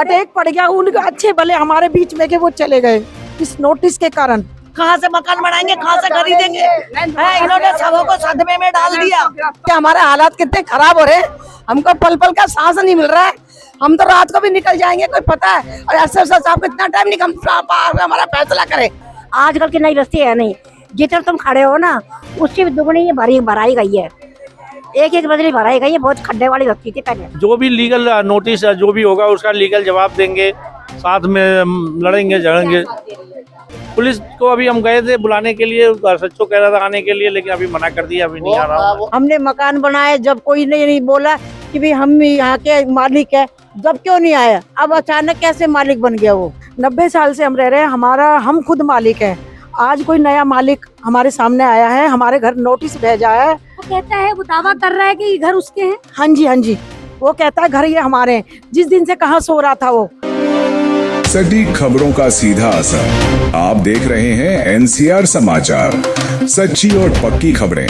Attack पड़ गया उनके अच्छे भले हमारे बीच में के वो चले गए इस नोटिस के कारण। कहाँ से मकान बनाएंगे, कहाँ से खरीदेंगे? इन्होंने सबों को सदमे में डाल दिया। हमारे हालात कितने खराब हो रहे हैं, हमको पल पल का सांस नहीं मिल रहा है। हम तो रात को भी निकल जाएंगे, कोई पता है? और एसएसपी साहब कितना टाइम निकल हमारा फैसला करे। आजकल की नई रस्ते है नहीं, जितना तुम खड़े हो ना उससे भी दुगनी ये भराई गई है, एक बदली भराई गई है। बहुत खड्डे वाली रस्ती थी पहले। जो भी लीगल नोटिस जो भी होगा उसका लीगल जवाब देंगे, साथ में लड़ेंगे झगड़ेंगे। पुलिस को अभी हम गए थे बुलाने के लिए, सच्चो कह रहा था आने के लिए, लेकिन अभी मना कर दिया, अभी नहीं आ रहा। हमने मकान बनाए जब कोई नहीं बोला कि भाई हम यहाँ के मालिक है, जब क्यों नहीं आया? अब अचानक कैसे मालिक बन गया वो? 90 साल से हम रह रहे हैं, हम खुद मालिक है। आज कोई नया मालिक हमारे सामने आया है, हमारे घर नोटिस भेजा है। वो कहता है, वो दावा कर रहा है कि ये घर उसके हैं। हाँ जी, वो कहता है घर ये हमारे हैं। जिस दिन से कहाँ सो रहा था वो। सटीक खबरों का सीधा असर। आप देख रहे हैं एनसीआर समाचार, सच्ची और पक्की खबरें।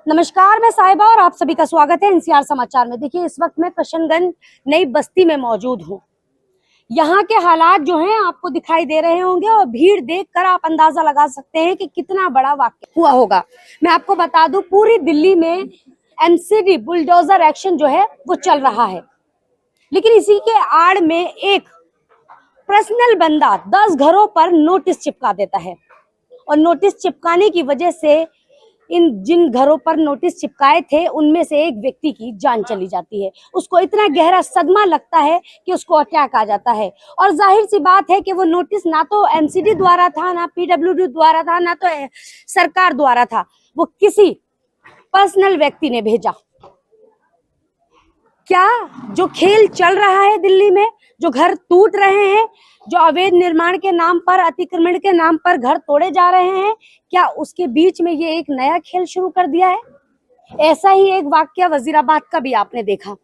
नमस्कार, मैं साहिबा और आप सभी का स्वागत है एनसीआर समाचार में। देखिए, इस वक्त मैं किशनगंज नई बस्ती में मौजूद हूँ। यहाँ के हालात जो हैं आपको दिखाई दे रहे होंगे और भीड़ देखकर आप अंदाजा लगा सकते हैं कि कितना बड़ा वाकया हुआ होगा। मैं आपको बता दूं, पूरी दिल्ली में एमसीडी बुलडोजर एक्शन जो है वो चल रहा है, लेकिन इसी के आड़ में एक पर्सनल बंदा 10 घरों पर नोटिस चिपका देता है और नोटिस चिपकाने की वजह से जिन घरों पर नोटिस चिपकाए थे उनमें से एक व्यक्ति की जान चली जाती है। उसको इतना गहरा सदमा लगता है कि उसको अटैक आ जाता है। और जाहिर सी बात है कि वो नोटिस ना तो एमसीडी द्वारा था, ना पीडब्ल्यूडी द्वारा था, ना तो सरकार द्वारा था, वो किसी पर्सनल व्यक्ति ने भेजा। क्या जो खेल चल रहा है दिल्ली में, जो घर टूट रहे हैं, जो अवैध निर्माण के नाम पर, अतिक्रमण के नाम पर घर तोड़े जा रहे हैं, क्या उसके बीच में ये एक नया खेल शुरू कर दिया है? ऐसा ही एक वाकया वजीराबाद का भी आपने देखा,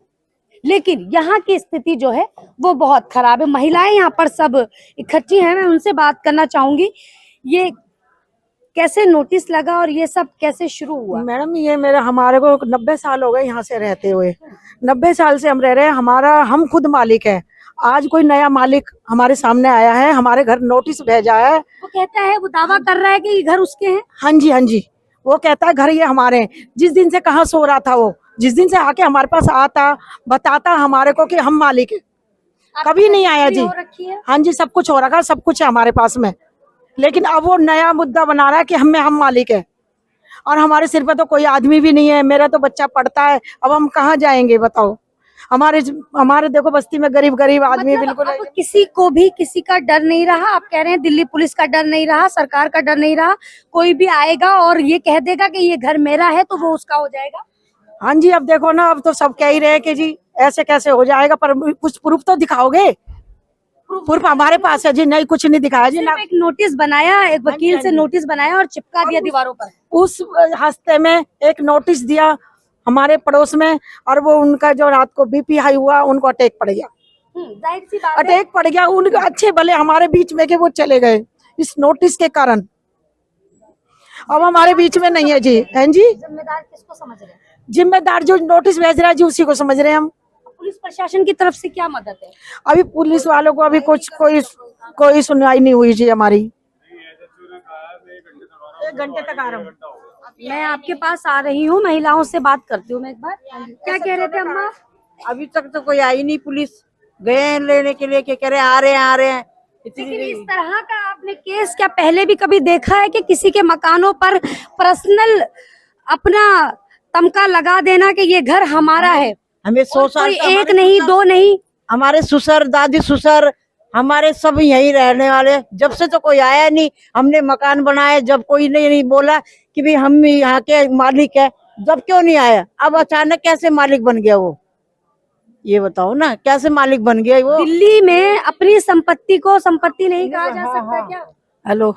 लेकिन यहाँ की स्थिति जो है वो बहुत खराब है। महिलाएं यहाँ पर सब इकट्ठी हैं, मैं उनसे बात करना चाहूंगी। ये कैसे नोटिस लगा और ये सब कैसे शुरू हुआ? मैडम, ये हमारे को 90 साल हो गए यहाँ से रहते हुए। 90 साल से हम रह रहे हैं, हम खुद मालिक है। आज कोई नया मालिक हमारे सामने आया है, हमारे घर नोटिस भेजा है। वो कहता है, वो दावा कर रहा है कि ये घर उसके हैं। हाँ जी, वो कहता है घर ये हमारे हैं। जिस दिन से कहाँ सो रहा था वो, जिस दिन से आके हमारे पास आता, बताता हमारे को कि हम मालिक है, कभी नहीं आया जी। हाँ जी, सब कुछ हो रखा है, सब कुछ है हमारे पास में, लेकिन अब वो नया मुद्दा बना रहा है कि हम मालिक है और हमारे सिर पे तो कोई आदमी भी नहीं है। मेरा तो बच्चा पढ़ता है, अब हम कहाँ जाएंगे बताओ? हमारे देखो बस्ती में गरीब आदमी मतलब बिल्कुल। अब किसी को भी किसी का डर नहीं रहा। आप कह रहे हैं दिल्ली पुलिस का डर नहीं रहा, सरकार का डर नहीं रहा, कोई भी आएगा और ये कह देगा कि ये घर मेरा है तो वो उसका हो जाएगा। हाँ जी, अब देखो ना, अब तो सब कह ही रहे हैं कि जी ऐसे कैसे हो जाएगा, पर कुछ प्रूफ तो दिखाओगे? प्रूफ हमारे पास है जी, नहीं कुछ नहीं दिखाया जी। एक नोटिस बनाया, एक वकील से नोटिस बनाया और चिपका दिया दीवारों पर। उस हफ्ते में एक नोटिस दिया हमारे पड़ोस में, और वो उनका जो रात को बीपी हाई हुआ, उनको अटैक पड़ गया। जाहिर सी बात है, अटैक पड़ गया उनके अच्छे भले हमारे बीच में के वो चले गए इस नोटिस के कारण। अब हमारे बीच में नहीं है जी। हैं जी, जिम्मेदार किसको समझ रहे हैं? जिम्मेदार जो नोटिस भेज रहा है जी, उसी को समझ रहे हैं हम। पुलिस प्रशासन की तरफ से क्या मदद है? अभी पुलिस वालों को अभी कुछ कोई सुनवाई नहीं हुई जी हमारी। 1 घंटे तक आ रहा हूँ। मैं आपके पास आ रही हूँ, महिलाओं से बात करती हूँ मैं एक बार। क्या कह रहे थे अम्मा? अभी तक तो कोई आई नहीं। पुलिस गए हैं लेने के लिए, कह रहे आ रहे हैं। लेकिन इस तरह का आपने केस क्या पहले भी कभी देखा है कि किसी के मकानों पर पर्सनल अपना तमगा लगा देना कि ये घर हमारा है? हमें 100 साल, एक नहीं, 2 नहीं, हमारे ससुर, दादी ससुर, हमारे सब यहीं रहने वाले। जब से तो कोई आया नहीं। हमने मकान बनाए जब कोई नहीं बोला कि भाई हम यहाँ के मालिक है, जब क्यों नहीं आया? अब अचानक कैसे मालिक बन गया वो? ये बताओ ना, कैसे मालिक बन गया वो? दिल्ली में अपनी संपत्ति को संपत्ति नहीं कहा जा सकता क्या? हेलो,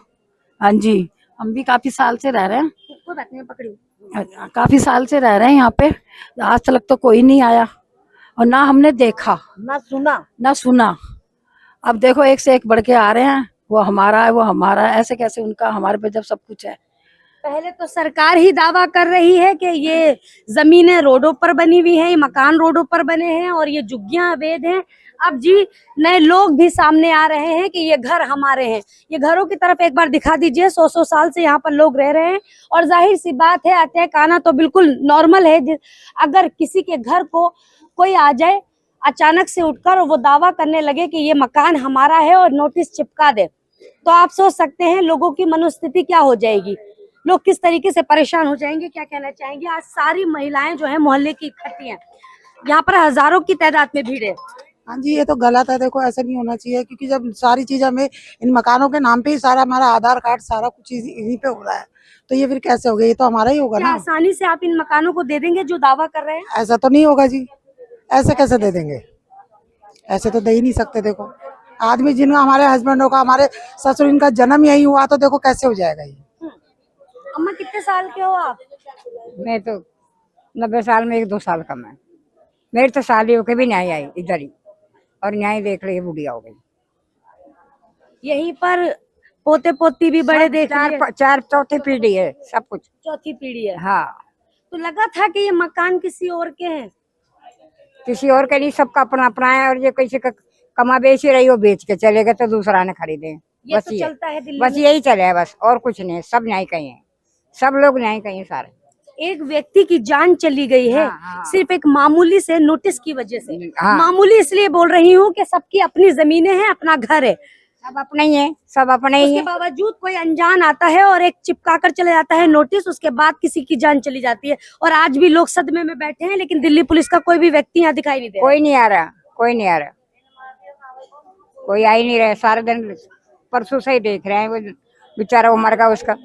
हाँ जी, हम भी काफी साल से रह रहे हैं। किसको बैठने में पकड़ी? काफी साल से रह रहे हैं यहाँ पे। आज तक तो कोई नहीं आया और ना हमने देखा ना सुना। अब देखो एक से एक बढ़ के आ रहे हैं, वो हमारा है, वो हमारा है। ऐसे कैसे उनका हमारे पे जब सब कुछ है? पहले तो सरकार ही दावा कर रही है कि ये जमीनें रोडों पर बनी हुई हैं, ये मकान रोडों पर बने हैं और ये झुग्गियां अवैध हैं। अब जी नए लोग भी सामने आ रहे हैं कि ये घर हमारे हैं। ये घरों की तरफ एक बार दिखा दीजिए। 100 साल से यहाँ पर लोग रह रहे हैं और जाहिर सी बात है अटैक आना तो बिल्कुल नॉर्मल है। अगर किसी के घर को कोई आ जाए अचानक से उठकर और वो दावा करने लगे कि ये मकान हमारा है और नोटिस चिपका दे, तो आप सोच सकते हैं लोगों की मनोस्थिति क्या हो जाएगी, लोग किस तरीके से परेशान हो जाएंगे। क्या कहना चाहेंगे? आज सारी महिलाएं जो है मोहल्ले की इकट्ठी हैं, यहाँ पर हजारों की तादाद में भीड़ है। हाँ जी, ये तो गलत है। देखो ऐसा नहीं होना चाहिए, क्योंकि जब सारी चीज हमें इन मकानों के नाम पे ही सारा हमारा आधार कार्ड सारा कुछ यहीं पे हो रहा है, तो ये फिर कैसे होगा? ये तो हमारा ही होगा क्या ना। आसानी से आप इन मकानों को दे देंगे जो दावा कर रहे हैं? ऐसा तो नहीं होगा जी, ऐसे कैसे दे देंगे? ऐसे तो दे ही नहीं सकते। देखो आदमी जिनका, हमारे हस्बैंडों का, हमारे ससुर, इनका जन्म यही हुआ, तो देखो कैसे हो जाएगा ये। अम्मा कितने साल के हो आप? मैं तो 90 साल में 1-2 साल कम है। मेरी तो शादी होके भी नहीं आई इधर ही, और यहाँ ही देख रही बुढ़िया हो गई। यहीं पर पोते पोती भी बड़े देख लिए? चार चौथी पीढ़ी है सब कुछ। चौथी पीढ़ी है। हाँ, तो लगा था कि ये मकान किसी और के हैं। किसी और के नहीं, सबका अपना अपना है। और ये किसी का कमा बेच ही रही हो, बेच के चले गए तो दूसरा ने खरीदे। ये बस तो चलता है दिल्ली बस में। यही चले है, बस और कुछ नहीं। सब न्याय कहीं है, सब लोग न्याय कहीं है सारे। एक व्यक्ति की जान चली गई है हाँ। सिर्फ एक मामूली से नोटिस की वजह से। हाँ। मामूली इसलिए बोल रही हूँ कि सबकी अपनी जमीनें हैं, अपना घर है, सब अपने ही है, सब अपने ही उसके है। बावजूद कोई अनजान आता है और एक चिपका कर चले जाता है नोटिस, उसके बाद किसी की जान चली जाती है। और आज भी लोग सदमे में बैठे हैं, लेकिन दिल्ली पुलिस का कोई भी व्यक्ति यहाँ दिखाई नहीं दे रहा। कोई नहीं आ रहा, कोई नहीं आ रहा, कोई आ ही नहीं रहा। सारे दिन परसों से ही देख रहे हैं। वो बेचारा वो मर गया उसका।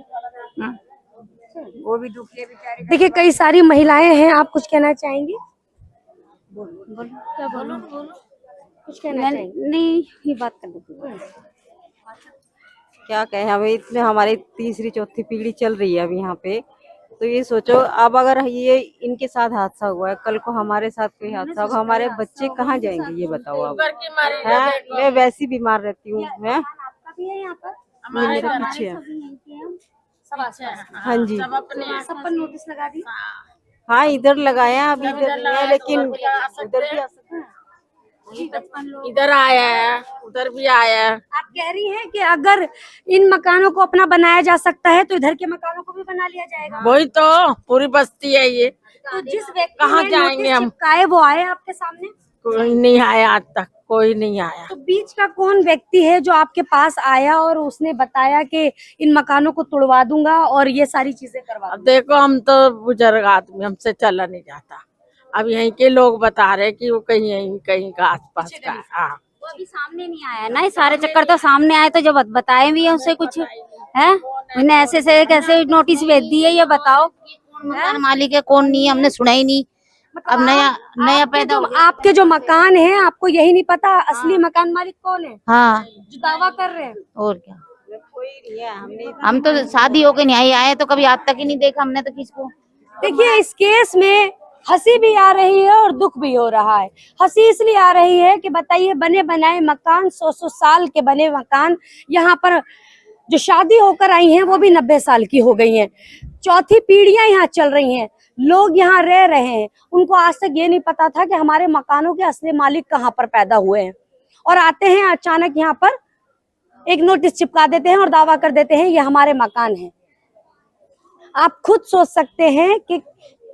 वो भी दुखी है बेचारे। देखिए कई सारी महिलाएं हैं, आप कुछ कहना चाहेंगी? क्या बोलो? कुछ कहना चाहेंगी? नहीं, ये बात कर लो। क्या कहें, अभी इतने हमारी तीसरी चौथी पीढ़ी चल रही है अभी यहाँ पे। तो ये सोचो, अब अगर ये इनके साथ हादसा हुआ है, कल को हमारे साथ कोई हादसा होगा, हमारे बच्चे कहाँ जाएंगे ये बताओ आप। है, मैं वैसी बीमार रहती हूँ। है आपका भी है यहाँ पर? मेरे पीछे है। सब आस-पास। हाँ जी, सब पर नोटिस लगा दी। हाँ इधर लगाया, अभी इधर नहीं है, लेकिन उधर भी आ सकते हैं। इधर आया है, उधर भी आया है। आप कह रही हैं कि अगर इन मकानों को अपना बनाया जा सकता है तो इधर के मकानों को भी बना लिया जाएगा। वही तो पूरी बस्ती है ये। तो जिस व्यक्ति कहाँ ने जाएंगे नोटिस हम? चिपकाए वो आए आपके सामने? कोई नहीं आया आज तक, कोई नहीं आया। तो बीच का कौन व्यक्ति है जो आपके पास आया और उसने बताया कि इन मकानों को तोड़वा दूंगा और ये सारी चीजें करवा अब देखो, हम तो बुजुर्ग आदमी, हमसे चला नहीं जाता। अब यहीं के लोग बता रहे कि वो कहीं का आसपास का है। हाँ, वो अभी सामने नहीं आया ना, ये सारे चक्कर तो सामने आए तो जब बताए भी है उसे कुछ है। उन्हें ऐसे से कैसे नोटिस भेज दी है ये बताओ। मकान मालिक है कौन नहीं है, हमने सुना ही नहीं। अब नया पैदा हो गया। आपके जो मकान है आपको यही नहीं पता असली मकान मालिक कौन है हाँ, जो दावा कर रहे हैं? और क्या, कोई नहीं है। हम तो शादी होके नहीं आए तो कभी आज तक ही नहीं देखा हमने तो किसको। देखिए इस केस में हंसी भी आ रही है और दुख भी हो रहा है। हंसी इसलिए आ रही है कि बताइए, बने बनाए मकान, 100 साल के बने मकान, यहाँ पर जो शादी होकर आई हैं वो भी 90 साल की हो गई हैं। चौथी पीढ़ियां यहाँ चल रही हैं, लोग यहाँ रह रहे हैं। उनको आज तक ये नहीं पता था कि हमारे मकानों के असली मालिक कहाँ पर पैदा हुए हैं, और आते हैं अचानक यहाँ पर एक नोटिस चिपका देते हैं और दावा कर देते हैं ये हमारे मकान है। आप खुद सोच सकते हैं कि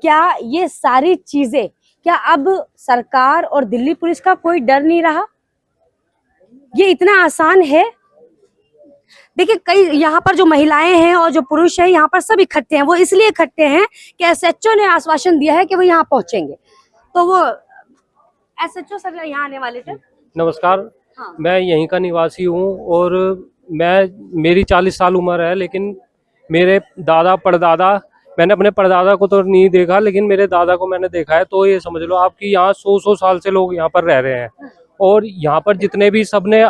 क्या ये सारी चीजें, क्या अब सरकार और दिल्ली पुलिस का कोई डर नहीं रहा? ये इतना आसान है? देखिए कई यहाँ पर जो महिलाएं हैं और जो पुरुष हैं यहाँ पर सब इकट्ठे हैं। वो इसलिए इकट्ठे हैं कि एसएचओ ने आश्वासन दिया है कि वो यहाँ पहुंचेंगे, तो वो एसएचओ सब यहाँ आने वाले थे। नमस्कार। हाँ। मैं यहीं का निवासी हूँ और मेरी 40 साल उम्र है, लेकिन मेरे दादा परदादा, मैंने अपने परदादा को तो नहीं देखा, लेकिन मेरे दादा को मैंने देखा है। तो ये समझ लो आप कि यहाँ 100 साल से लोग यहाँ पर रह रहे हैं, और यहाँ पर जितने भी सबने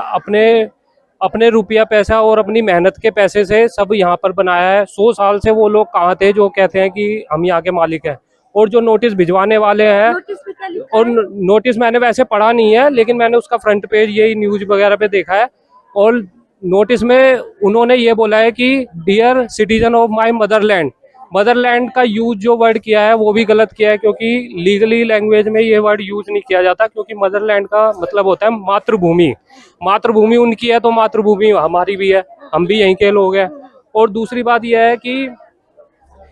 अपने रुपया पैसा और अपनी मेहनत के पैसे से सब यहाँ पर बनाया है। 100 साल से वो लोग कहाँ थे जो कहते हैं कि हम यहाँ के मालिक हैं। और जो नोटिस भिजवाने वाले हैं, और नोटिस मैंने वैसे पढ़ा नहीं है, लेकिन मैंने उसका फ्रंट पेज यही न्यूज वगैरह पे देखा है। और नोटिस में उन्होंने ये बोला है कि dear citizen of my motherland, motherland का यूज जो वर्ड किया है वो भी गलत किया है, क्योंकि लीगली लैंग्वेज में ये वर्ड यूज नहीं किया जाता, क्योंकि मदरलैंड का मतलब होता है मातृभूमि। मातृभूमि उनकी है तो मातृभूमि हमारी भी है, हम भी यहीं के लोग हैं। और दूसरी बात यह है कि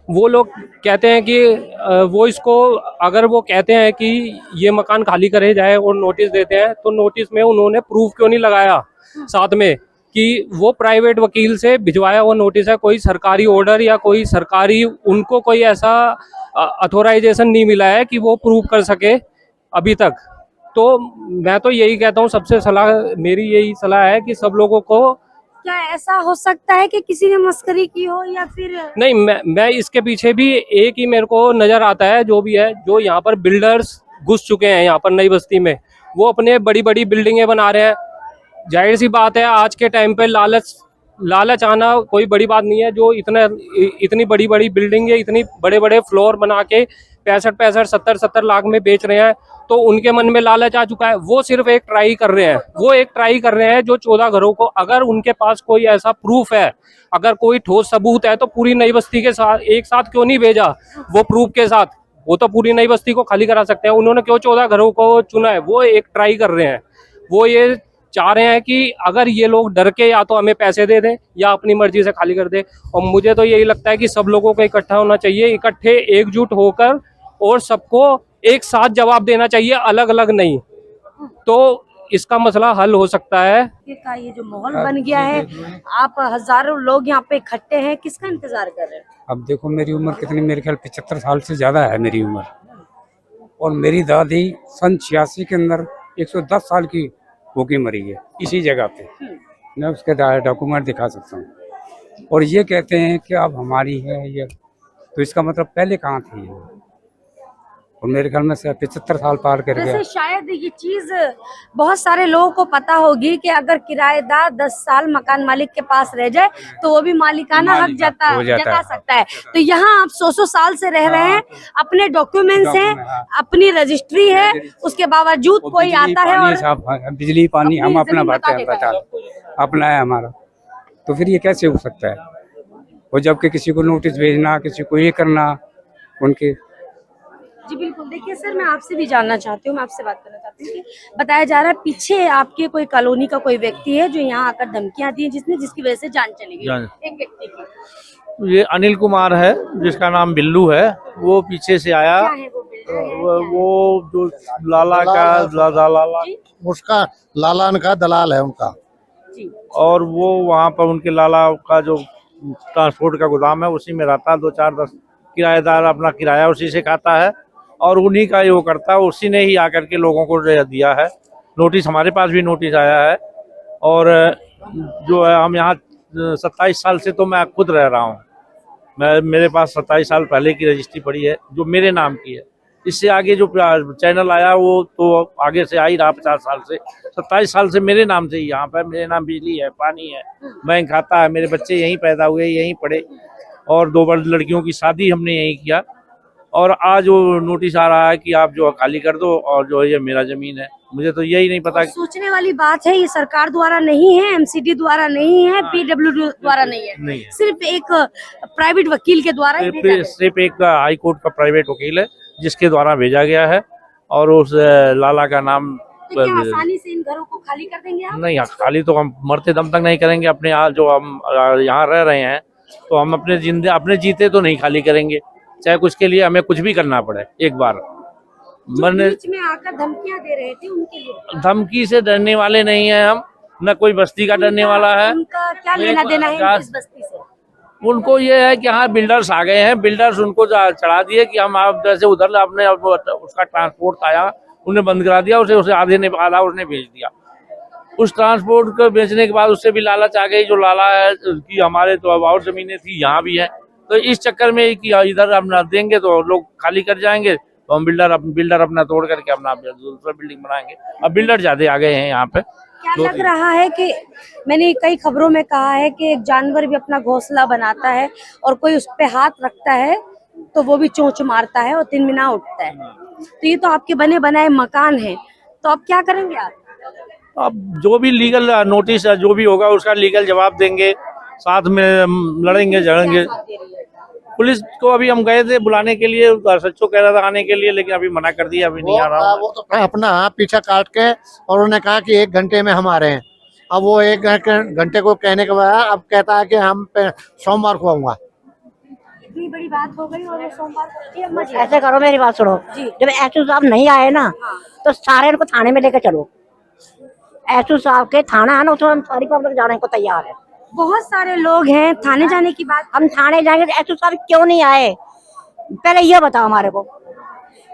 वो लोग कहते हैं कि वो इसको, अगर वो कहते हैं कि ये मकान खाली करे जाए और नोटिस देते हैं, तो नोटिस में उन्होंने प्रूफ क्यों नहीं लगाया साथ में कि वो प्राइवेट वकील से भिजवाया हुआ नोटिस है, कोई सरकारी ऑर्डर या कोई सरकारी उनको कोई ऐसा अथॉराइजेशन नहीं मिला है कि वो प्रूव कर सके अभी तक। तो मैं तो यही कहता हूँ, सबसे सलाह मेरी यही सलाह है कि सब लोगों को, क्या ऐसा हो सकता है कि किसी ने मस्करी की हो या फिर नहीं, मैं इसके पीछे भी एक ही मेरे को नजर आता है, जो भी है, जो यहाँ पर बिल्डर्स घुस चुके हैं यहाँ पर नई बस्ती में, वो अपने बड़ी बड़ी बिल्डिंगें बना रहे हैं। जाहिर सी बात है आज के टाइम पे लालच आना कोई बड़ी बात नहीं है। जो इतनी बड़ी बड़ी बिल्डिंगें, इतनी बड़े बड़े फ्लोर बना के 65 70 लाख में बेच रहे हैं, तो उनके मन में लालच आ चुका है। वो सिर्फ एक ट्राई कर रहे हैं, जो 14 घरों को, अगर उनके पास कोई ऐसा प्रूफ है, अगर कोई ठोस सबूत है, तो पूरी नई बस्ती के साथ एक साथ क्यों नहीं भेजा वो प्रूफ के साथ? वो तो पूरी नई बस्ती को खाली करा सकते हैं। उन्होंने क्यों 14 घरों को चुना है? वो एक ट्राई कर रहे हैं। वो ये चाह रहे हैं कि अगर ये लोग डर के या तो हमें पैसे दे दें या अपनी मर्जी से खाली कर दें। और मुझे तो यही लगता है कि सब लोगों को इकट्ठा होना चाहिए, इकट्ठे एकजुट होकर, और सबको एक साथ जवाब देना चाहिए, अलग अलग नहीं। तो इसका मसला हल हो सकता है। का ये जो माहौल बन गया है, आप हजारों लोग यहाँ पे इकट्ठे हैं, किसका इंतजार कर रहे हैं? अब देखो मेरी उम्र कितनी, मेरे ख्याल 75 साल से ज्यादा है मेरी उम्र, और मेरी दादी सन 86 के अंदर 110 साल की होके मरी है इसी जगह पे। मैं उसके डॉक्यूमेंट दिखा सकता हूँ। और ये कहते हैं कि अब हमारी है ये, तो इसका मतलब पहले कहाँ थी ये? और मेरे ख्याल में 75 साल पार कर गया। वैसे शायद ये चीज बहुत सारे लोगों को पता होगी कि अगर किराएदार 10 साल मकान मालिक के पास रह जाए तो वो भी मालिकाना हक जता सकता है। तो यहाँ आप 100 साल से रह रहे हैं, अपने डॉक्यूमेंट्स हैं, अपनी रजिस्ट्री है, उसके बावजूद कोई आता है और बिजली पानी हम अपना बता अपना है हमारा, तो फिर ये कैसे हो सकता है? और जबकि किसी को नोटिस भेजना, किसी को ये करना उनके। जी बिल्कुल। देखिए सर, मैं आपसे भी जानना चाहती हूँ, मैं आपसे बात करना चाहती हूँ कि बताया जा रहा है पीछे आपके कोई कॉलोनी का कोई व्यक्ति है जो यहाँ आकर धमकियां दी, जिसकी वजह से जान चली गई एक व्यक्ति की। ये अनिल कुमार है, जिसका नाम बिल्लू है। वो पीछे से आया, वो जो लाला का उसका लालन का दलाल है उनका, और वो वहाँ पर उनके लाला का जो ट्रांसपोर्ट का गोदाम है उसी में रहता है। 2-4-10 किराएदार अपना किराया उसी से खाता है, और उन्हीं का वो करता है। उसी ने ही आकर के लोगों को दिया है नोटिस। हमारे पास भी नोटिस आया है। और जो है, हम यहाँ 27 साल से तो मैं खुद रह रहा हूँ। मेरे पास 27 साल पहले की रजिस्ट्री पड़ी है जो मेरे नाम की है। इससे आगे जो चैनल आया वो तो आगे से आ ही रहा 50 साल से। 27 साल से मेरे नाम से ही यहाँ पर, मेरे नाम बिजली है, पानी है, बैंक खाता है, मेरे बच्चे यहीं पैदा हुए, यहीं पढ़े, और 2 बड़ी लड़कियों की शादी हमने यहीं किया। और आज वो नोटिस आ रहा है कि आप जो खाली कर दो, और जो ये मेरा जमीन है। मुझे तो यही नहीं पता। सोचने वाली बात है, ये सरकार द्वारा नहीं है, एमसीडी द्वारा नहीं है, पीडब्ल्यूडी द्वारा नहीं है, सिर्फ एक प्राइवेट वकील के द्वारा सिर्फ एक हाई कोर्ट का प्राइवेट वकील है जिसके द्वारा भेजा गया है। और उस लाला का नाम आसानी से इन घरों को खाली कर देंगे आप? नहीं, खाली तो हम मरते दम तक नहीं करेंगे। अपने जो हम यहाँ रह रहे हैं, तो हम अपने जीते तो नहीं खाली करेंगे, चाहे कुछ के लिए हमें कुछ भी करना पड़े। एक बार बीच में आकर धमकियां दे रहे थे, उनके लिए धमकी से डरने वाले नहीं है हम, न कोई बस्ती का डरने वाला है। उनका क्या लेना देना है इस बस्ती से? उनको ये है कि हाँ, बिल्डर्स आ गए हैं, बिल्डर्स उनको चढ़ा दिए कि हम आप जैसे उधर अपने उसका ट्रांसपोर्ट आया, उन्हें बंद करा दिया, उसे आधा उसने भेज दिया। उस ट्रांसपोर्ट को बेचने के बाद उससे भी लालच आ गई। जो लाला है कि हमारे तो अब और जमीनें थी, यहाँ भी है, तो इस चक्कर में कि इधर हम ना देंगे तो लोग खाली कर जाएंगे, तो हम बिल्डर अपना तोड़ करके अपना दूसरा बिल्डिंग बनाएंगे। अब बिल्डर ज्यादा आ गए हैं यहाँ पे। क्या लग रहा है कि मैंने कई खबरों में कहा है कि एक जानवर भी अपना घोंसला बनाता है, और कोई उस पे हाथ रखता है तो वो भी चोंच मारता है और तिनमिना उठता है। तो ये तो आपके बने बनाए मकान है, तो अब क्या करेंगे आप? अब जो भी लीगल नोटिस जो भी होगा उसका लीगल जवाब देंगे, साथ में लड़ेंगे झगड़ेंगे। पुलिस को अभी हम गए थे बुलाने के लिए, सच्चो कह रहा था आने के लिए, लेकिन अभी मना कर दिया, अभी नहीं आ रहा हूँ। वो तो अपना पीछा काट के और उन्होंने कहा कि 1 घंटे में हम आ रहे हैं। अब वो 1 घंटे को कहने के बाद अब कहता है कि हम सोमवार को आऊंगा। इतनी बड़ी बात हो गई और वो सोमवार को जी अम्मा जी ऐसे करो, मेरी बात सुनो, जब एसओ साहब नहीं आए ना तो सारे इनको थाने में लेकर चलो। एसओ साहब के थाना है ना, उसमें हम सारी पब्लिक जाने को तैयार है। बहुत सारे लोग हैं, थाने जाने की बात। हम थाने जाएंगे तो एसओ साहब क्यों नहीं आए, पहले ये बताओ हमारे को।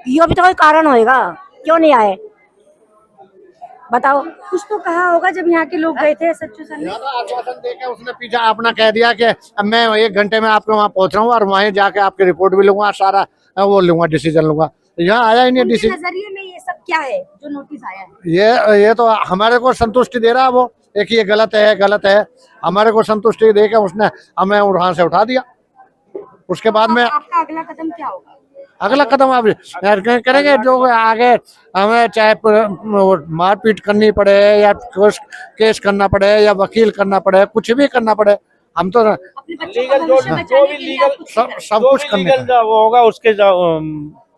ये भी तो कोई कारण होएगा, क्यों नहीं आए बताओ। कुछ तो कहा होगा जब यहाँ के लोग गए थे सच्चू सर ने। आश्वासन देकर उसने पीछा अपना कह दिया कि अब मैं 1 घंटे में आपके वहाँ पहुंच रहा हूँ और वहीं जाके आपकी रिपोर्ट भी लूंगा, सारा वो लूंगा, डिसीजन लूंगा। यहाँ आया ही नहीं डिसीजन। नजरिए में ये सब क्या है जो नोटिस आया है? ये तो हमारे को संतुष्टि दे रहा है वो, एक ये गलत है, हमारे को संतुष्टि देकर उसने हमें वहां से उठा दिया। उसके बाद में आपका अगला कदम क्या होगा? अगला कदम आप करेंगे जो आगे हमें चाहे मारपीट करनी पड़े या केस करना पड़े या वकील करना पड़े, कुछ भी करना पड़े, हम तो लीगल जो भी लीगल सब कुछ करने का। वो होगा उसके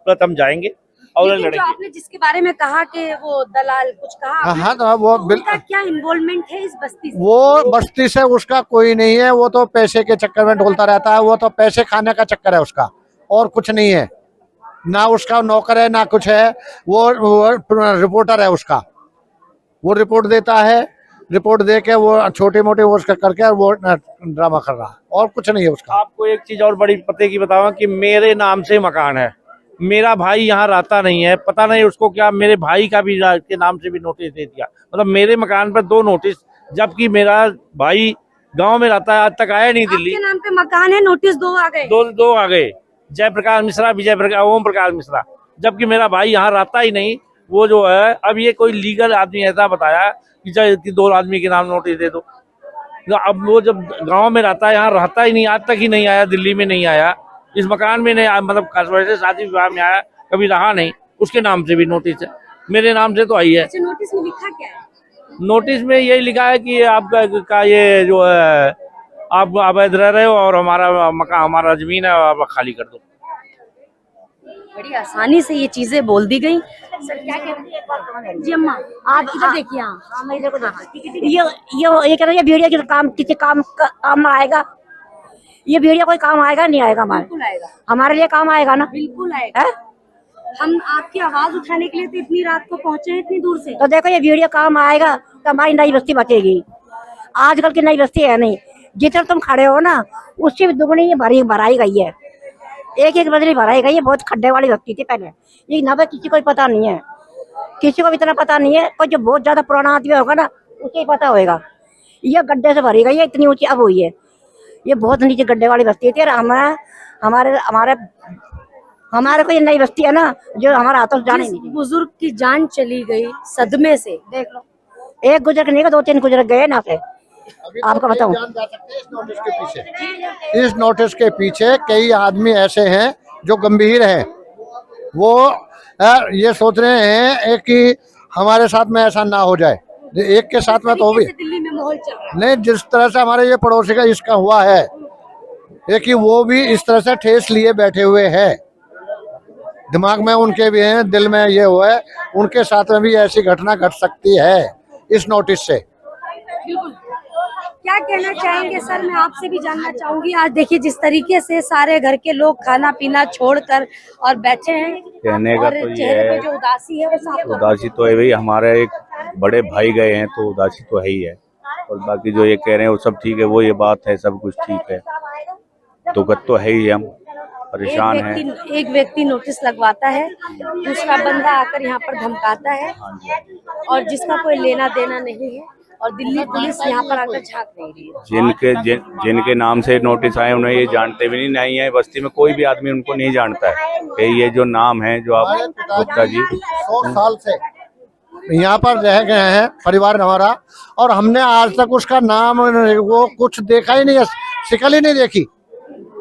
प्रथम जाएंगे और लड़ेंगे। जो आपने जिसके बारे में कहा कि वो दलाल कुछ कहा, हाँ तो वो उनका क्या इन्वॉल्वमेंट है इस बस्ती से? वो बस्ती से उसका कोई नहीं है, वो तो पैसे के चक्कर में ढोलता रहता है, वो तो पैसे खाने का चक्कर है उसका, और कुछ नहीं है। ना उसका नौकर है ना कुछ है, वो रिपोर्टर है उसका, वो रिपोर्ट देता है, रिपोर्ट दे के वो छोटी मोटी वो उसका करके वो ड्रामा कर रहा है, और कुछ नहीं है उसका। आपको एक चीज और बड़ी पते की बताऊं कि मेरे नाम से मकान है, मेरा भाई यहाँ रहता नहीं है, पता नहीं उसको क्या मेरे भाई का भी के नाम से भी नोटिस दे दिया। मतलब मेरे मकान पर 2 नोटिस, जबकि मेरा भाई गांव में रहता है, आज तक आया नहीं दिल्ली। आपके नाम पे मकान है, नोटिस 2 आ गए। दो आ गए, जयप्रकाश मिश्रा, ओम प्रकाश मिश्रा, जबकि मेरा भाई यहाँ रहता ही नहीं। वो जो है अब ये कोई लीगल आदमी ऐसा बताया कि 2 आदमी के नाम नोटिस दे दो। अब वो जब गांव में रहता है, यहाँ रहता ही नहीं, आज तक ही नहीं आया, दिल्ली में नहीं आया, इस मकान में नहीं आया, मतलब वैसे शादी विवाह में आया, कभी रहा नहीं, उसके नाम से भी नोटिस है, मेरे नाम से तो आई है। अच्छा, नोटिस में लिखा क्या है? नोटिस में यही लिखा है कि आपका ये जो है आप अवैध रह रहे हो और हमारा मकान, हमारा जमीन है, आप खाली कर दो। बड़ी आसानी से ये चीजें बोल दी गई। सर क्या कहते हैं जी अम्मा, आप इधर देखिए। ये कह रहे हैं वीडियो जो काम किसी काम में आएगा, ये वीडियो कोई काम आएगा नहीं आएगा? बिल्कुल आएगा, हमारे लिए काम आएगा ना, बिल्कुल आएगा। हम आपकी आवाज उठाने के लिए तो इतनी रात को पहुंचे हैं, इतनी दूर से। तो देखो ये वीडियो काम आएगा तो हमारी नई बस्ती बचेगी। आजकल की नई बस्ती है नहीं, जितना तुम खड़े हो ना उससे भी दुगनी ये भराई गई है, एक बदली भराई गई है। बहुत खड्डे वाली बस्ती थी पहले, ये ना किसी को भी पता नहीं है, किसी को भी इतना पता नहीं है। कोई जो बहुत ज्यादा पुराना आदमी होगा ना उसे ही पता होगा। ये गड्ढे से भरी गई है, इतनी ऊंची अब हुई है। ये बहुत नीचे गड्ढे वाली बस्ती थी, और हमारे को ये नई बस्ती है ना जो हमारा हाथों से जाने नहीं। बुजुर्ग की जान चली गई सदमे से, देख लो, एक गुजर के नहीं 2-3 गुजर गए ना से। आपको बताऊं, इस नोटिस के पीछे कई आदमी ऐसे हैं जो गंभीर हैं, वो ये सोच रहे हैं कि हमारे साथ में ऐसा ना हो जाए। एक के साथ में तो भी दिल्ली में माहौल चल रहा है। नहीं, जिस तरह से हमारे ये पड़ोसी का इसका हुआ है, एक कि वो भी इस तरह से ठेस लिए बैठे हुए हैं, दिमाग में उनके भी हैं, दिल में ये हुआ है, उनके साथ में भी ऐसी घटना घट सकती है इस नोटिस से। बिल्कुल। क्या कहना चाहेंगे सर? मैं आपसे भी जानना चाहूंगी। आज देखिए जिस तरीके से सारे घर के लोग खाना पीना छोड़कर और बैठे हैं, कहने का और तो ये चेहरे पे है, जो उदासी है वो साफ हो रही है। उदासी तो है भाई, हमारे एक बड़े भाई गए हैं तो उदासी तो है ही है, और बाकी जो ये कह रहे हैं वो सब ठीक है, वो ये बात है, सब कुछ ठीक है, दुखद तो है ही, हम परेशान हैं। एक व्यक्ति नोटिस लगवाता है, दूसरा बंदा आकर यहाँ पर धमकाता है, और जिसका कोई लेना देना नहीं है, और दिल्ली पुलिस यहाँ पर आकर झांक नहीं रही है। जिनके नाम से नोटिस आए उन्हें ये जानते भी नहीं है, बस्ती में कोई भी आदमी उनको नहीं जानता है कि ये जो नाम है जो आप गुप्ता जी 100 साल से यहाँ पर रह गए हैं परिवार हमारा, और हमने आज तक उसका नाम वो कुछ देखा ही नहीं है, शिकल ही नहीं देखी।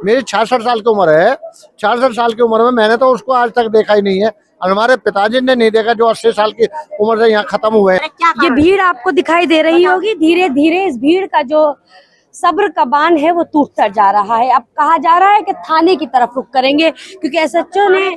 मेरी 66 साल की उम्र है, 66 साल की उम्र में मैंने तो उसको आज तक देखा ही नहीं है, और हमारे पिताजी ने नहीं देखा जो 80 साल की उम्र से यहाँ खत्म हुए हैं। ये भीड़ आपको दिखाई दे रही होगी, धीरे धीरे इस भीड़ का जो सब्र का बांध है वो टूटता जा रहा है। अब कहा जा रहा है कि थाने की तरफ रुख करेंगे, क्योंकि एसएचओ ने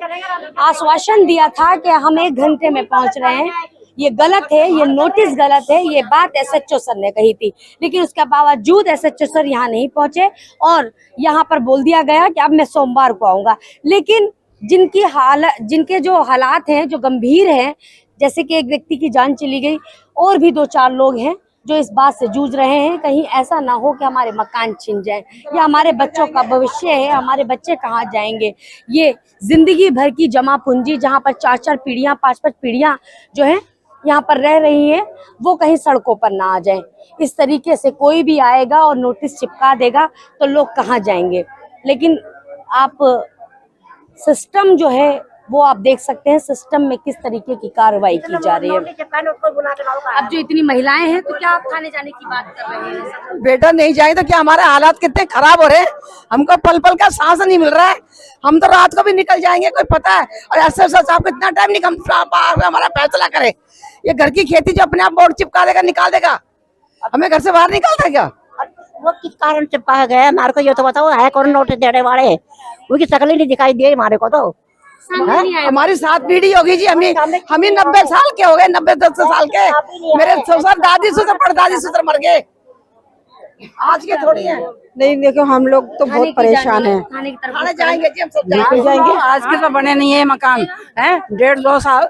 आश्वासन दिया था कि हम 1 घंटे में पहुंच रहे हैं। ये गलत है, ये नोटिस गलत है, ये बात एसएचओ सर ने कही थी, लेकिन उसके बावजूद एसएचओ सर यहाँ नहीं पहुंचे और यहाँ पर बोल दिया गया कि अब मैं सोमवार को आऊंगा। लेकिन जिनके जो हालात हैं, जो गंभीर हैं, जैसे कि एक व्यक्ति की जान चली गई, और भी 2-4 लोग हैं जो इस बात से जूझ रहे हैं, कहीं ऐसा ना हो कि हमारे मकान छिन जाए या हमारे बच्चों का भविष्य है, हमारे बच्चे कहाँ जाएंगे। ये जिंदगी भर की जमा पूंजी, जहाँ पर 4-4 पीढ़ियां, 5-5 पीढ़ियां जो है यहाँ पर रह रही हैं, वो कहीं सड़कों पर ना आ जाए। इस तरीके से कोई भी आएगा और नोटिस चिपका देगा तो लोग कहाँ जाएंगे। लेकिन आप सिस्टम जो है वो आप देख सकते हैं, सिस्टम में किस तरीके की कार्रवाई की जा रही है। अब जो इतनी महिलाएं हैं, तो क्या आप थाने जाने की बात कर रहे हैं? बेटा नहीं जाए तो क्या हमारे हालात कितने खराब हो रहे हैं, हमको पल पल का सांस नहीं मिल रहा है। हम तो रात को भी निकल जाएंगे, कोई पता है। और एसएसओ साहब को इतना टाइम नहीं हमारा फैसला करे। ये घर की खेती जो अपने आप बोर्ड चिपका देगा, निकाल देगा, हमें घर से बाहर निकाल देगा। वो किस कारण चिपकाया गया है हमारे को ये तो बताओ। है कौन नोटिस देने वाले, उनकी शक्ल ही नहीं दिखाई दी हमारे को। तो हमारी 7 पीढ़ी होगी जी, हम ही 90 साल के हो गए, 90-10 साल के। मेरे ससुर, दादी ससुर, परदादी ससुर मर गए, आज के थोड़ी है। नहीं देखो, हम लोग तो बहुत परेशान हैं। थाने जाएंगे जी, हम सब जाएंगे। आज के तो बने नहीं है मकान, है 1.5-2 साल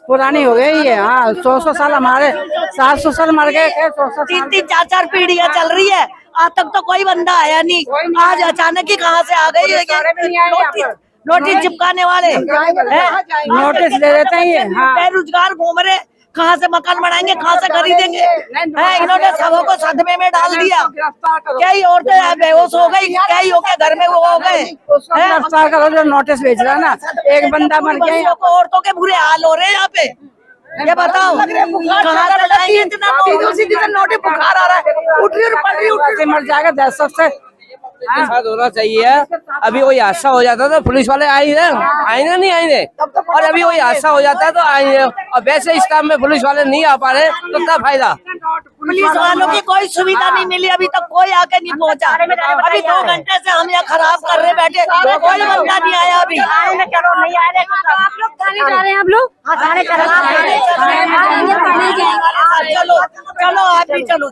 पुरानी हो गई है। हाँ 100 साल हमारे सास ससुर मर गए, 3-3, 4-4 पीढ़ियां चल रही है, आज तक तो कोई बंदा आया नहीं। आज अचानक ही कहाँ से आ गई नोटिस चिपकाने वाले, नोटिस दे देते हैं। बेरोजगार घूम रहे, कहाँ से मकान बनाएंगे, कहाँ से खरीदेंगे। इन्होंने सबों को सदमे में डाल दिया। कई औरतें बेहोश हो गई, कई होके घर में वो हो गए। गिरफ्तार करो जो नोटिस भेज रहा है ना, एक बंदा मर गया। औरतों के बुरे हाल हो रहे हैं यहाँ पे, ये बताओ कहाँ से लाएंगे इतना नोटिस। बुखार आ रहा है, उठ रही मर जाएगा 10 से साथ होना चाहिए। अभी कोई हादसा हो जाता तो पुलिस वाले आएंगे नहीं आएंगे, और अभी कोई हादसा हो जाता है तो आएंगे। और वैसे इस काम में पुलिस वाले नहीं आ पा रहे तो क्या फायदा। पुलिस वालों की कोई सुविधा नहीं मिली, अभी तक कोई आके नहीं पहुंचा। अभी 2 घंटे से हम यहाँ खराब कर रहे बैठे, कोई बंदा नहीं आया अभी। आप लोग थाने जा रहे हैं? आप लोग चलो आप भी चलो।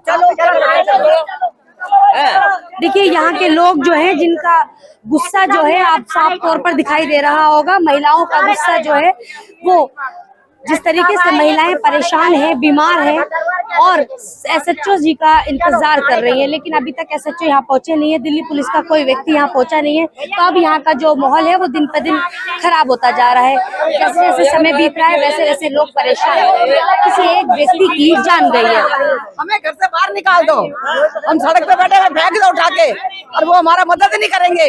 देखिए, यहाँ के लोग जो हैं, जिनका गुस्सा जो है आप साफ तौर पर दिखाई दे रहा होगा। महिलाओं का गुस्सा जो है वो, जिस तरीके से महिलाएं परेशान हैं, बीमार हैं और एसएचओ जी का इंतजार कर रही हैं, लेकिन अभी तक एसएचओ यहाँ पहुंचे नहीं है। दिल्ली पुलिस का कोई व्यक्ति यहाँ पहुंचा नहीं है। तो अब यहाँ का जो माहौल है वो दिन पर दिन खराब होता जा रहा है। जैसे जैसे समय बीत रहा है वैसे वैसे लोग परेशान हैं। किसी एक व्यक्ति की जान गई है। हमें घर से बाहर निकाल दो, हम सड़क पे बैठे हुए फेंक दो उठा के, और वो हमारा मदद नहीं करेंगे।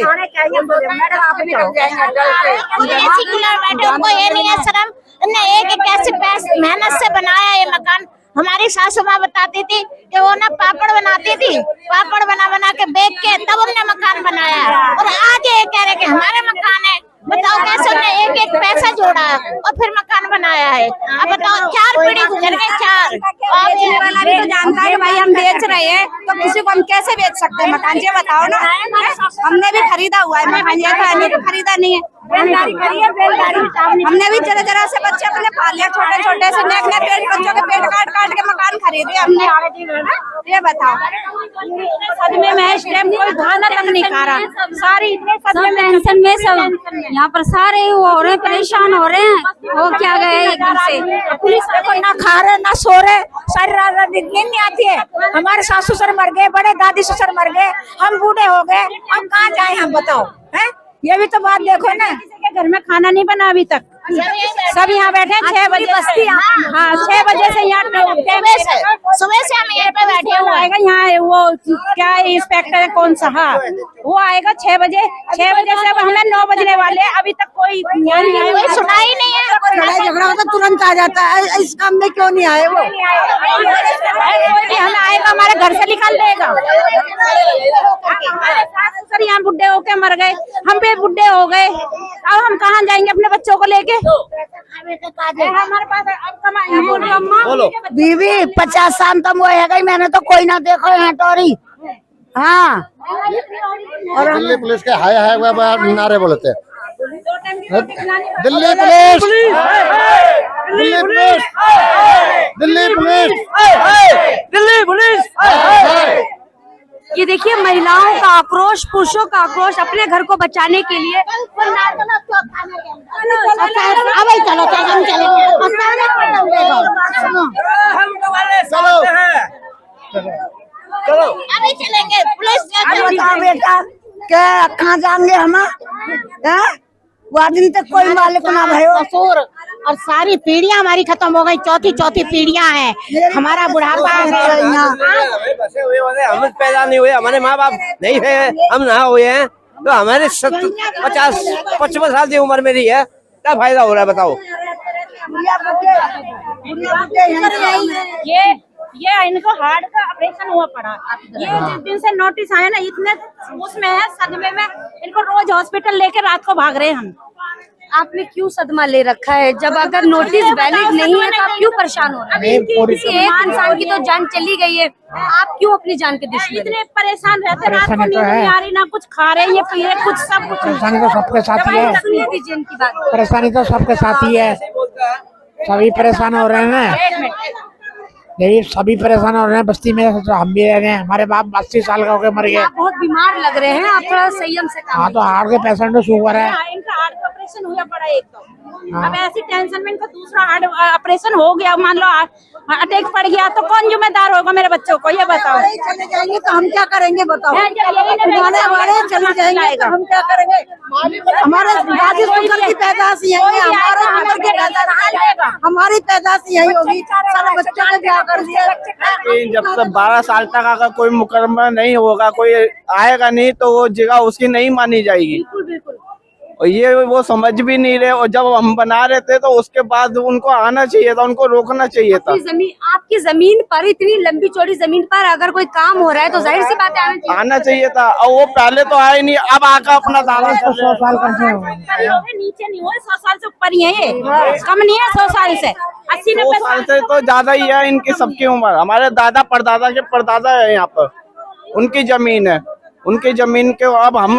हमने एक कैसे मेहनत से बनाया ये मकान। हमारी सासू माँ बताती थी कि वो ना पापड़ बनाती थी, पापड़ बना के बेच के तब हमने मकान बनाया। और आज ये कह रहे कि हमारे मकान है। बताओ कैसे हमने एक पैसा जोड़ा और फिर मकान बनाया है। अब बताओ 4 पीढ़ी गुजर गए, 4। वाला भी तो जानता है भाई, हम बेच रहे हैं तो किसी को हम कैसे बेच सकते हैं मकान? ये बताओ ना। हमने भी खरीदा हुआ है मकान, ये तो हमने खरीदा नहीं है। हमने भी जरा से बच्चे अपने पाल लिया, छोटे से बच्चों के पेट काट के मकान खरीदे हमने। ये बताओ, सदमे में इस टाइम कोई खाना तक नहीं खा रहा। सारी इतने सदमे टेंशन में सब यहाँ पर सारे हो रहे, परेशान हो रहे हैं। वो क्या गए एकदम से, पुलिस देखो ना खा रहे ना सो रहे, सारी रात नींद नहीं आती है। हमारे सास ससुर मर गए, बड़े दादी ससुर मर गए, हम बूढ़े हो गए, हम कहाँ जाए हम बताओ। है ये भी तो बात देखो ना, घर में खाना नहीं बना अभी तक। सब यहाँ बैठे हैं 6 बजे बस्ती। हाँ 6 बजे से यहाँ सुबह से हम यहाँ पे बैठे हुए हैं। यहाँ वो क्या इंस्पेक्टर है कौन सा, हाँ वो आएगा 6 बजे। 6 बजे से अब हमें 9 बजने वाले हैं, अभी तक कोई सुना ही नहीं है। लड़ाई झगड़ा होता तुरंत आ जाता है, इस काम में क्यों नहीं आए वो? हमें आएगा, हमारे घर से निकाल देगा। सर यहाँ बुढ़े होके मर गए, हम भी बुढ़े हो गए, अब हम कहाँ जाएंगे अपने बच्चों को लेके? हमारे पास अब बीवी 50 साल तक वो है गई, मैंने तो कोई ना देखो यहाँ टोरी हाँ और दिल्ली पुलिस के हाय हाय हुआ नारे बोलते हैं। Delhi police, Delhi police, Delhi police, Delhi police. ये देखिए महिलाओं का आक्रोश, पुरुषों का आक्रोश अपने घर को बचाने के लिए। चलो अभी चलेंगे पुलिस। बताओ बेटा क्या कहाँ जाएंगे हम? वो आदमी तक कोई मालिक ना भयो। और सारी पीढ़ियां हमारी खत्म हो गई, चौथी पीढ़ियां हैं। हमारा बुढ़ापा है। हम पैदा नहीं हुए, हमारे माँ बाप नहीं है, हम ना हुए हैं तो हमारे 50-55 साल की उम्र मेरी है, क्या फायदा हो रहा है बताओ। ये इनको हार्ट का ऑपरेशन हुआ पड़ा। ये जिस दिन से नोटिस आया ना, इतने उसमें है सदमे में, इनको रोज हॉस्पिटल लेके रात को भाग रहे हैं हम। आपने क्यों सदमा ले रखा है? जब अगर नोटिस वैलिड नहीं है तो आप क्यों परेशान हो रहे हैं? किसी एक इंसान की तो जान चली गई है, आप क्यों अपनी जान के दुश्मन? इतने परेशान रहते, रात को नींद नहीं आ रही, ना कुछ खा रहे हैं, ये पी रहे, कुछ सब कुछ। परेशानी तो सबके साथ ही है, सुनिए दीजिए इनकी बात। परेशानी तो सबके साथ ही है, सभी परेशान हो रहे हैं ना। यही सभी परेशान हो रहे हैं बस्ती में, तो हम भी रह रहे हैं। हमारे बाप 80 साल का होकर मर गए। आप बहुत बीमार लग रहे हैं, आप थोड़ा संयम से काम हाँ तो हार्ट के पेशेंट शुगर है। इनका हार्ट का ऑपरेशन हुआ पड़ा एक तो। अब ऐसी टेंशन में इनका दूसरा हार्ट ऑपरेशन हो गया, मान लो अटैक पड़ गया तो कौन जिम्मेदार होगा मेरे बच्चों को, ये बताओ। चले जाएंगे तो हम क्या करेंगे बताओ? हमारे चले जाएंगे तो हम क्या करेंगे? हमारे दादी ससुर की पैदाश यही है, हमारी पैदाश यही होगी। सारे बच्चों को क्या कर दिया? जब तक 12 साल तक अगर कोई मुकदमा नहीं होगा, कोई आएगा नहीं तो वो जगह उसकी नहीं मानी जाएगी। और ये वो समझ भी नहीं रहे, और जब हम बना रहे थे तो उसके बाद उनको आना चाहिए था, उनको रोकना चाहिए था। आपकी जमीन पर, इतनी लंबी चौड़ी जमीन पर अगर कोई काम हो रहा है तो जाहिर सी बात है आना चाहिए था। और वो पहले तो आए नहीं, अब आकर अपना दावा 100 साल कम से नीचे नहीं हुए, 100 साल से ऊपर ही है, ये कम नहीं है 100 साल से। 80-90 साल से तो ज्यादा ही है इनकी सबकी उम्र। हमारे दादा परदादा के परदादा है यहाँ पर, उनकी जमीन है, उनकी जमीन के अब हम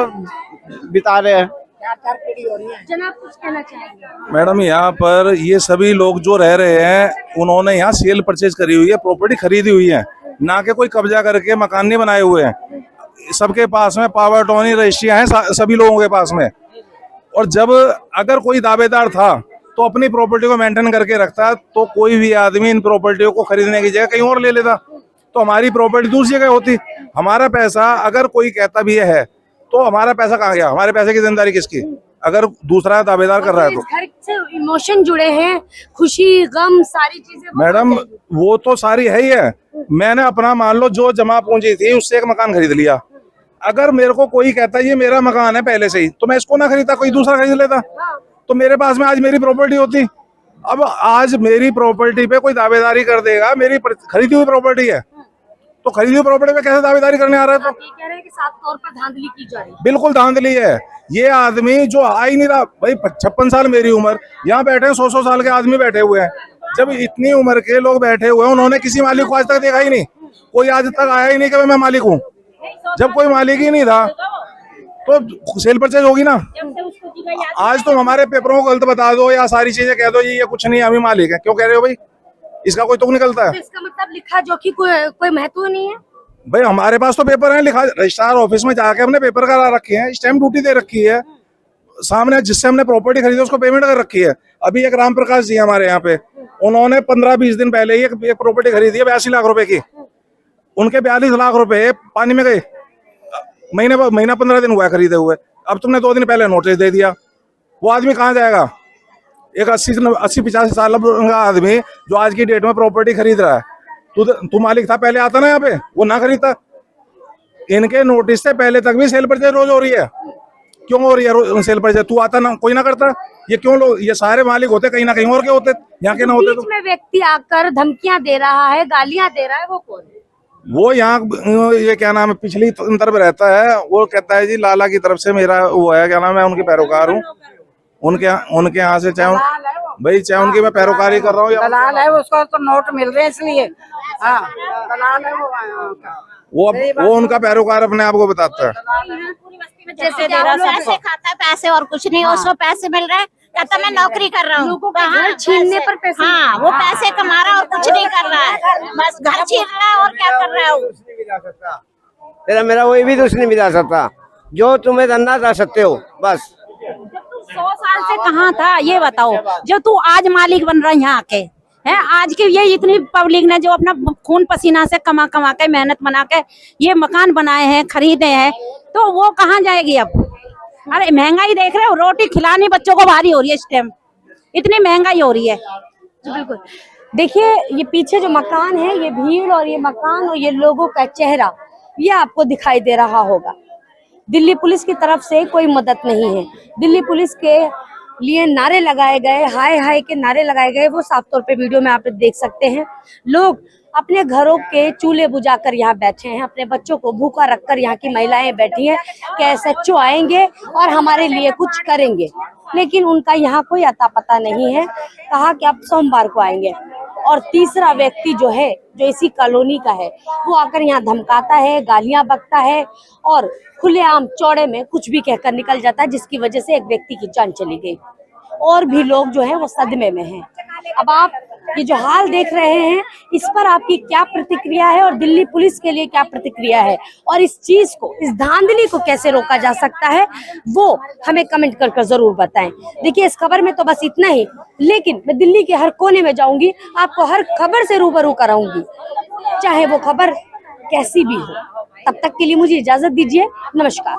बिता रहे हैं। जनाब कुछ कहना चाहेंगे? मैडम यहाँ पर ये सभी लोग जो रह रहे हैं उन्होंने यहाँ सेल परचेज करी हुई है, प्रॉपर्टी खरीदी हुई है, ना कि कोई कब्जा करके मकान नहीं बनाए हुए हैं। सबके पास में पावर टोनी रजिस्ट्रियाँ हैं सभी लोगों के पास में। और जब अगर कोई दावेदार था तो अपनी प्रॉपर्टी को मेंटेन करके रखता, तो कोई भी आदमी इन प्रॉपर्टियों को खरीदने की जगह कहीं और ले लेता, तो हमारी प्रॉपर्टी दूसरी जगह होती। हमारा पैसा अगर कोई कहता भी है तो हमारा पैसा कहाँ गया? हमारे पैसे की जिम्मेदारी किसकी? अगर दूसरा दावेदार कर रहा है तो। घर से इमोशन जुड़े हैं, खुशी गम सारी चीजें। मैडम वो तो सारी है ही है। मैंने अपना मान लो जो जमा पूंजी थी उससे एक मकान खरीद लिया। अगर मेरे को कोई कहता ये मेरा मकान है पहले से ही, तो मैं इसको ना खरीदता, कोई दूसरा खरीद लेता, तो मेरे पास में आज मेरी प्रॉपर्टी होती। अब आज मेरी प्रॉपर्टी पे कोई दावेदारी कर देगा, मेरी खरीदी हुई प्रॉपर्टी है, तो खरीदी हुई प्रॉपर्टी पे कैसे दावेदारी करने आ रहा है? तो ये कह रहे हैं कि साफ तौर पर धांधली की जा रही है। बिल्कुल धांधली है। ये आदमी जो आ ही नहीं रहा भाई, 56 साल मेरी उम्र, यहाँ बैठे हैं 100 साल के आदमी बैठे हुए हैं। जब इतनी उम्र के लोग बैठे हुए हैं, उन्होंने किसी मालिक को आज तक देखा ही नहीं, कोई आज तक आया ही नहीं कि मैं मालिक हूँ। जब कोई मालिक ही नहीं था तो सेल परचेज होगी ना। आज तुम हमारे पेपरों को गलत बता दो या सारी चीजें कह दो ये कुछ नहीं, अभी मालिक है, क्यों कह रहे हो भाई? इसका कोई तुक निकलता है? तो इसका मतलब लिखा जो कि कोई महत्व नहीं है। भाई हमारे पास तो पेपर है, लिखा रजिस्ट्रार ऑफिस में जाके हमने पेपर करा रखे हैं, स्टैम्प ड्यूटी दे रखी है, सामने जिससे हमने प्रॉपर्टी खरीदी उसको पेमेंट कर रखी है। अभी एक राम प्रकाश जी हमारे यहाँ पे, उन्होंने 15-20 दिन पहले ही एक प्रॉपर्टी खरीदी है 82 लाख रुपए की। उनके 42 लाख रुपए पानी में गए, महीना 15 दिन हुआ है खरीदे हुए। अब तुमने 2 दिन पहले नोटिस दे दिया, वो आदमी कहाँ जाएगा? एक 80-85 साल का आदमी जो आज की डेट में प्रॉपर्टी खरीद रहा है, तू मालिक था पहले आता ना यहाँ पे, वो ना खरीदता। इनके नोटिस से पहले तक भी सेल परचेज रोज हो रही है। क्यों हो रही है सेल परचेज? तू आता ना, कोई ना करता। ये क्यों लोग, ये सारे मालिक होते कहीं ना कहीं और के होते, यहाँ के ना होते। बीच में व्यक्ति आकर धमकियां दे रहा है, गालियां दे रहा है, वो कौन है? वो यहाँ ये क्या नाम है, पिछली तरफ रहता है, वो कहता है जी लाला की तरफ से मेरा वो है, क्या नाम है, उनके पैरोकार हूँ, उनके यहाँ से चाहे भाई चाहे उनकी मैं पैरोकारी कर रहा हूँ। दलाल है, उसको तो नोट मिल रहे हैं इसलिए। हाँ दलाल है वो। वो उनका पैरोकार अपने आप को बताता है। जैसे पैसे खाता है, पैसे और कुछ नहीं, उसको पैसे मिल रहे हैं, कहता मैं नौकरी कर रहा हूँ, घर छीनने पर पैसे। हाँ वो पैसे कमा रहा है और कुछ नहीं कर रहा है, बस घर छीन रहा है और क्या कर रहा है वो। तेरा मेरा वही भी कुछ नहीं मिला सकता, जो तुम्हें धंधा कर सकते हो बस। 100 साल से कहाँ था ये बताओ, जो तू आज मालिक बन रहा है यहाँ के है। आज के ये इतनी पब्लिक ने जो अपना खून पसीना से कमा कमा के मेहनत बना के ये मकान बनाए हैं, खरीदे हैं, तो वो कहाँ जाएगी अब। अरे महंगाई देख रहे हो, रोटी खिलानी बच्चों को भारी हो रही है इस टाइम, इतनी महंगाई हो रही है। बिल्कुल। देखिए ये पीछे जो मकान है, ये भीड़ और ये मकान और ये लोगों का चेहरा, ये आपको दिखाई दे रहा होगा। दिल्ली पुलिस की तरफ से कोई मदद नहीं है। दिल्ली पुलिस के लिए नारे लगाए गए, हाय हाय के नारे लगाए गए, वो साफ तौर पे वीडियो में आप देख सकते हैं। लोग अपने घरों के चूल्हे बुझाकर यहाँ बैठे हैं, अपने बच्चों को भूखा रखकर यहाँ की महिलाएं बैठी हैं कि एसएचओ आएंगे और हमारे लिए कुछ करेंगे, लेकिन उनका यहाँ कोई अता पता नहीं है। कहा कि आप सोमवार को आएंगे। और तीसरा व्यक्ति जो है, जो इसी कॉलोनी का है, वो आकर यहाँ धमकाता है, गालियां बकता है और खुलेआम चौड़े में कुछ भी कहकर निकल जाता है, जिसकी वजह से एक व्यक्ति की जान चली गई। और भी लोग जो हैं वो सदमे में हैं। अब आप ये जो हाल देख रहे हैं, इस पर आपकी क्या प्रतिक्रिया है और दिल्ली पुलिस के लिए क्या प्रतिक्रिया है, और इस चीज को, इस धांधली को कैसे रोका जा सकता है, वो हमें कमेंट कर जरूर बताएं। देखिए इस खबर में तो बस इतना ही, लेकिन मैं दिल्ली के हर कोने में जाऊंगी, आपको हर खबर से रूबरू कराऊंगी, चाहे वो खबर कैसी भी हो। तब तक के लिए मुझे इजाजत दीजिए। नमस्कार।